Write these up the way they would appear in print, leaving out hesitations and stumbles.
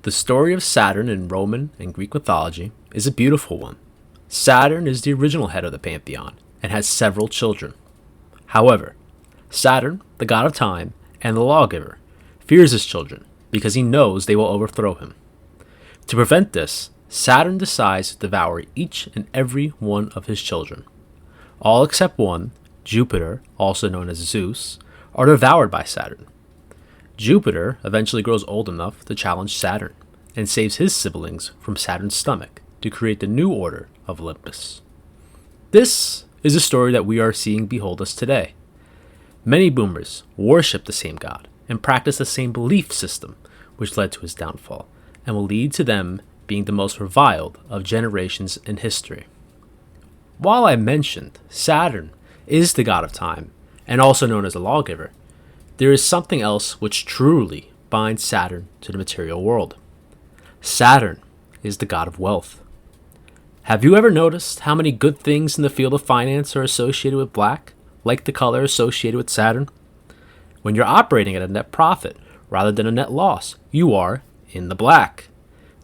The story of Saturn in Roman and Greek mythology is a beautiful one. Saturn is the original head of the pantheon and has several children. However, Saturn, the god of time and the lawgiver, fears his children because he knows they will overthrow him. To prevent this, Saturn decides to devour each and every one of his children. All except one, Jupiter, also known as Zeus, are devoured by Saturn. Jupiter eventually grows old enough to challenge Saturn and saves his siblings from Saturn's stomach to create the new order of Olympus. This is a story that we are seeing behold us today. Many boomers worship the same god and practice the same belief system, which led to his downfall, and will lead to them being the most reviled of generations in history. While I mentioned Saturn is the god of time, and also known as the lawgiver, there is something else which truly binds Saturn to the material world. Saturn is the god of wealth. Have you ever noticed how many good things in the field of finance are associated with black, like the color associated with Saturn? When you're operating at a net profit rather than a net loss, you are in the black.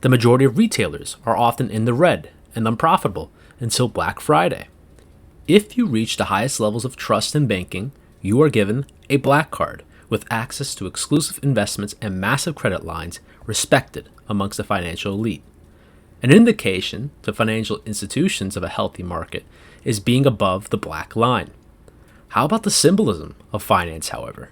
The majority of retailers are often in the red and unprofitable until Black Friday. If you reach the highest levels of trust in banking, you are given a black card with access to exclusive investments and massive credit lines respected amongst the financial elite. An indication to financial institutions of a healthy market is being above the black line. How about the symbolism of finance, however?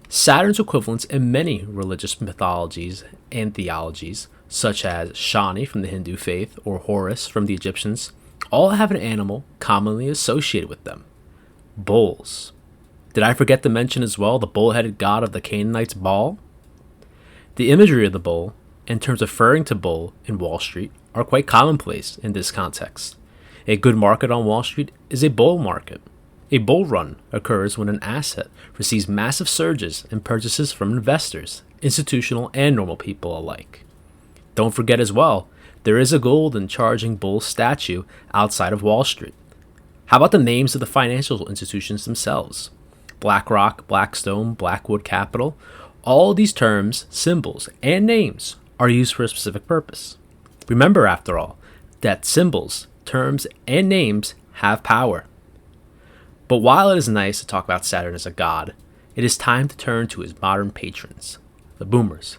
Saturn's equivalents in many religious mythologies and theologies, such as Shani from the Hindu faith or Horus from the Egyptians, all have an animal commonly associated with them: bulls. Did I forget to mention as well the bull-headed god of the Canaanites, Baal? The imagery of the bull, and terms referring to bull in Wall Street, are quite commonplace in this context. A good market on Wall Street is a bull market. A bull run occurs when an asset receives massive surges in purchases from investors, institutional and normal people alike. Don't forget as well, there is a golden charging bull statue outside of Wall Street. How about the names of the financial institutions themselves? BlackRock, Blackstone, Blackwood Capital. All these terms, symbols, and names are used for a specific purpose. Remember, after all, that symbols, terms, and names have power. But while it is nice to talk about Saturn as a god, it is time to turn to his modern patrons, the boomers.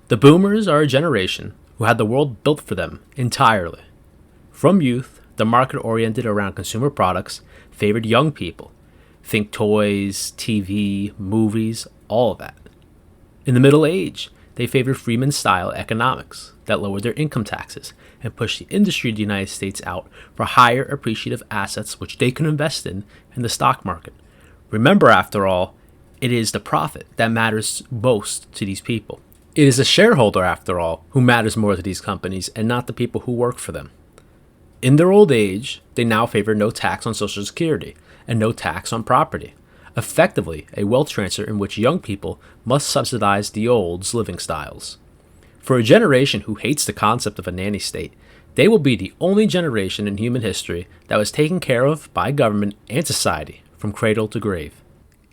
The boomers are a generation who had the world built for them entirely. From youth, the market oriented around consumer products favored young people. Think toys, TV, movies, all of that. In the Middle Age, they favored Freeman-style economics that lowered their income taxes and pushed the industry of the United States out for higher appreciative assets which they could invest in the stock market. Remember, after all, it is the profit that matters most to these people. It is the shareholder, after all, who matters more to these companies and not the people who work for them. In their old age, they now favor no tax on Social Security and no tax on property, effectively a wealth transfer in which young people must subsidize the old's living styles. For a generation who hates the concept of a nanny state, they will be the only generation in human history that was taken care of by government and society from cradle to grave.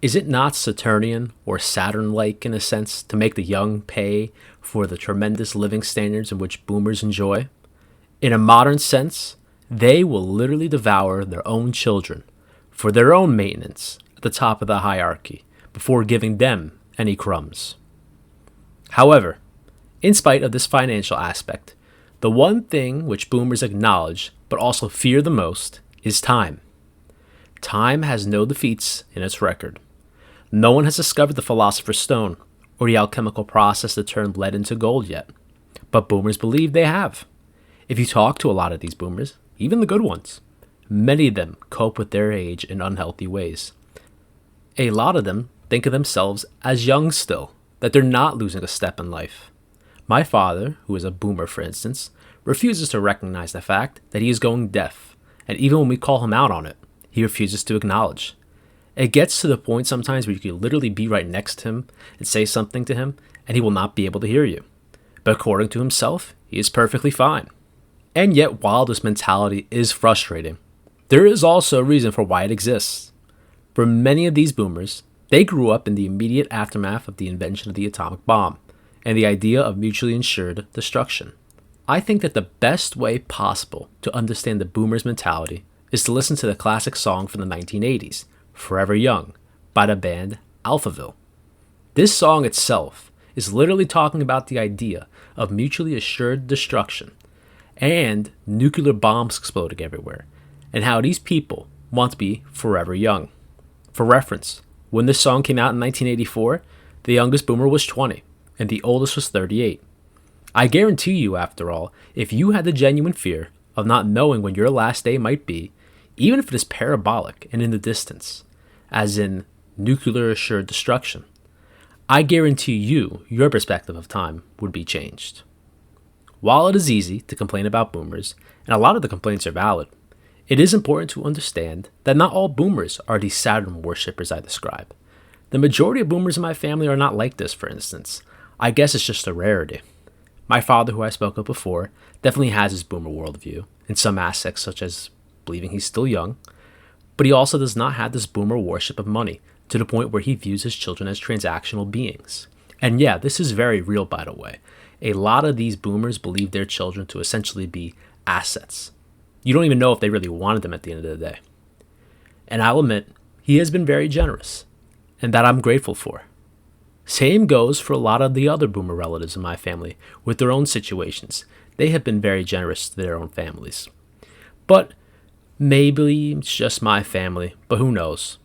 Is it not Saturnian or Saturn-like in a sense to make the young pay for the tremendous living standards in which boomers enjoy? In a modern sense, they will literally devour their own children for their own maintenance at the top of the hierarchy before giving them any crumbs. However, in spite of this financial aspect, the one thing which boomers acknowledge but also fear the most is time. Time has no defeats in its record. No one has discovered the philosopher's stone or the alchemical process that turned lead into gold yet, but boomers believe they have. If you talk to a lot of these boomers, even the good ones, many of them cope with their age in unhealthy ways. A lot of them think of themselves as young still, that they're not losing a step in life. My father, who is a boomer for instance, refuses to recognize the fact that he is going deaf, and even when we call him out on it, he refuses to acknowledge. It gets to the point sometimes where you can literally be right next to him and say something to him, and he will not be able to hear you. But according to himself, he is perfectly fine. And yet, while this mentality is frustrating, there is also a reason for why it exists. For many of these boomers, they grew up in the immediate aftermath of the invention of the atomic bomb, and the idea of mutually insured destruction. I think that the best way possible to understand the boomers' mentality is to listen to the classic song from the 1980s, Forever Young, by the band Alphaville. This song itself is literally talking about the idea of mutually assured destruction and nuclear bombs exploding everywhere, and how these people want to be forever young. For reference, when this song came out in 1984, the youngest boomer was 20, and the oldest was 38. I guarantee you, after all, if you had the genuine fear of not knowing when your last day might be, even if it is parabolic and in the distance, as in nuclear assured destruction, I guarantee you your perspective of time would be changed. While it is easy to complain about boomers, and a lot of the complaints are valid, it is important to understand that not all boomers are these Saturn worshippers I describe. The majority of boomers in my family are not like this, for instance. I guess it's just a rarity. My father, who I spoke of before, definitely has his boomer worldview in some aspects, such as believing he's still young, but he also does not have this boomer worship of money to the point where he views his children as transactional beings. And yeah, this is very real, by the way. A lot of these boomers believe their children to essentially be assets. You don't even know if they really wanted them at the end of the day. And I'll admit, he has been very generous, and that I'm grateful for. Same goes for a lot of the other boomer relatives in my family with their own situations. They have been very generous to their own families. But maybe it's just my family, but who knows?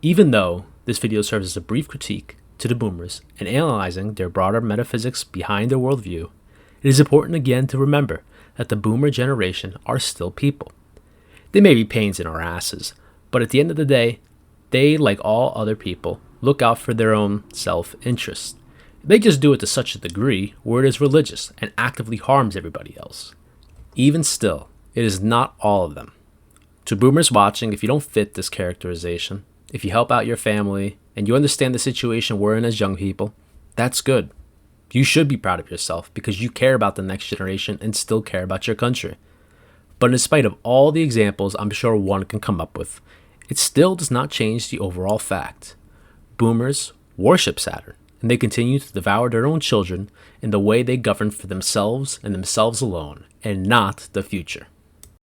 Even though this video serves as a brief critique to the boomers and analyzing their broader metaphysics behind their worldview, it is important again to remember that the boomer generation are still people. They may be pains in our asses, but at the end of the day, they, like all other people, look out for their own self-interest. They just do it to such a degree where it is religious and actively harms everybody else. Even still, it is not all of them. To boomers watching, if you don't fit this characterization, if you help out your family, and you understand the situation we're in as young people, that's good. You should be proud of yourself because you care about the next generation and still care about your country. But in spite of all the examples I'm sure one can come up with, it still does not change the overall fact. Boomers worship Saturn, and they continue to devour their own children in the way they govern for themselves and themselves alone, and not the future.